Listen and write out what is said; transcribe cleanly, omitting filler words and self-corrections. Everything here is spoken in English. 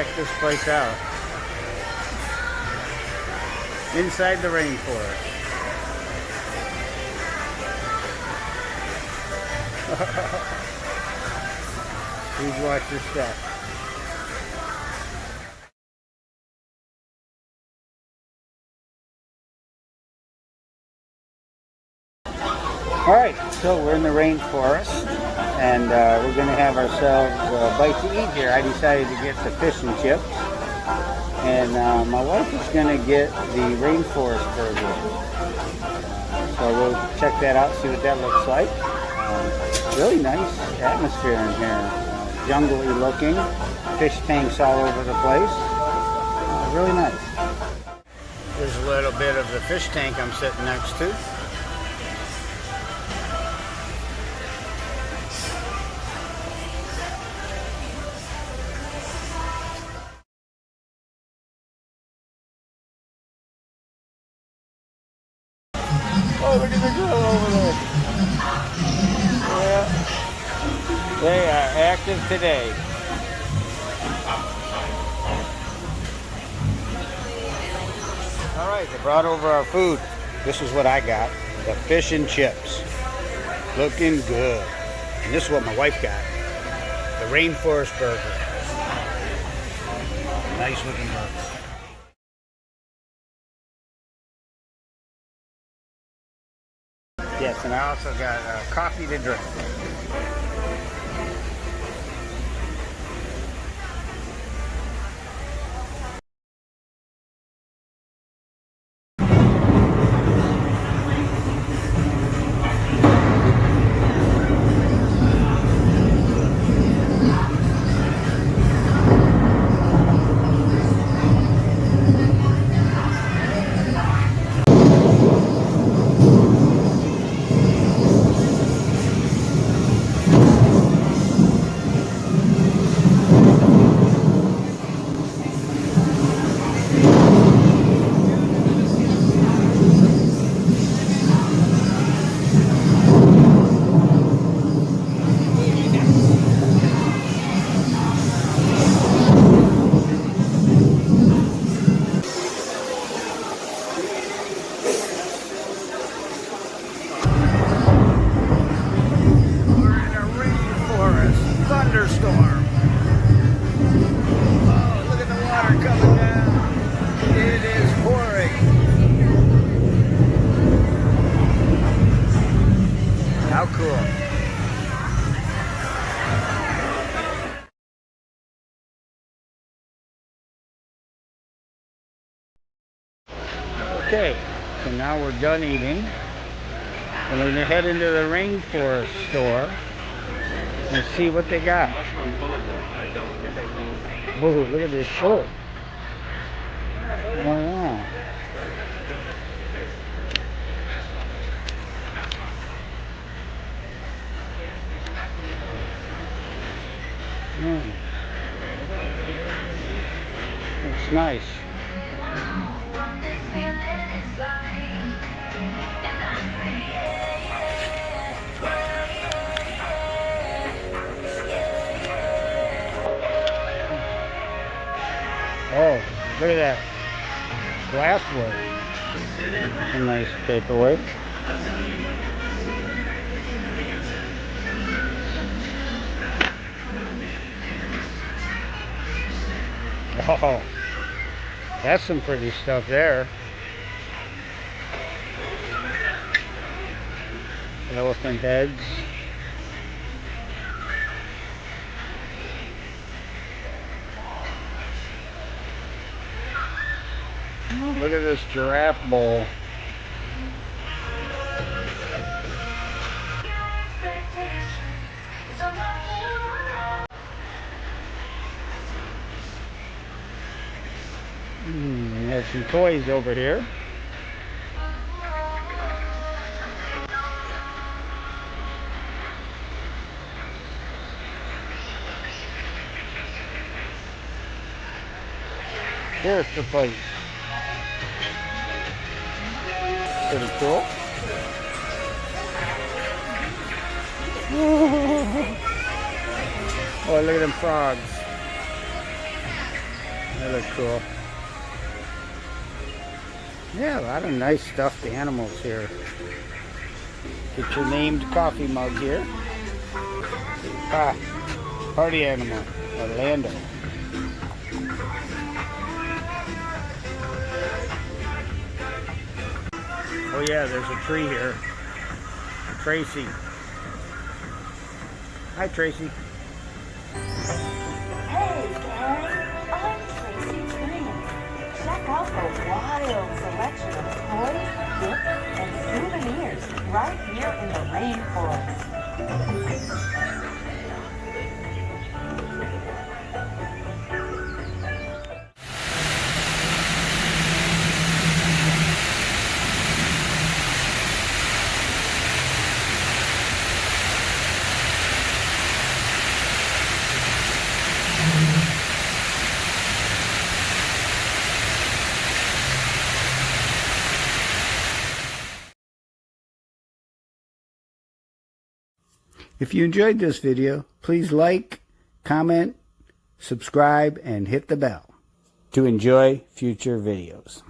check this place out. Inside the rainforest. Please watch your step. Alright, so we're in the rainforest and we're going to have ourselves a bite to eat here. I decided to get the fish and chips, and my wife is going to get the Rainforest burger. So we'll check that out, see what that looks like. Really nice atmosphere in here. Jungly looking, fish tanks all over the place. Really nice. There's a little bit of the fish tank I'm sitting next to. Oh, look at the girl over there. Yeah. They are active today. Alright, they brought over our food. This is what I got. The fish and chips. Looking good. And this is what my wife got. The Rainforest burger. Nice looking burger. Yes, and I also got coffee to drink. Thunderstorm. Oh, look at the water coming down. It is pouring. How cool. Okay, so now we're done eating. And we're going to head into the rainforest store and see what they got. Whoa, look at this shirt. Wow. It's nice. Oh, look at that. Glassware. A nice paperweight. Oh, that's some pretty stuff there. Elephant heads. Look at this giraffe bowl. There's some toys over here. Here's the place. Pretty cool. Oh, look at them frogs. They look cool. Yeah, a lot of nice stuffed animals here. Get your named coffee mug here. Ah, party animal, Orlando. Oh yeah, there's a tree here. Tracy. Hi, Tracy. Hey gang, I'm Tracy Green. Check out the wild selection of toys, gifts, and souvenirs right here in the rainforest. If you enjoyed this video, please like, comment, subscribe, and hit the bell to enjoy future videos.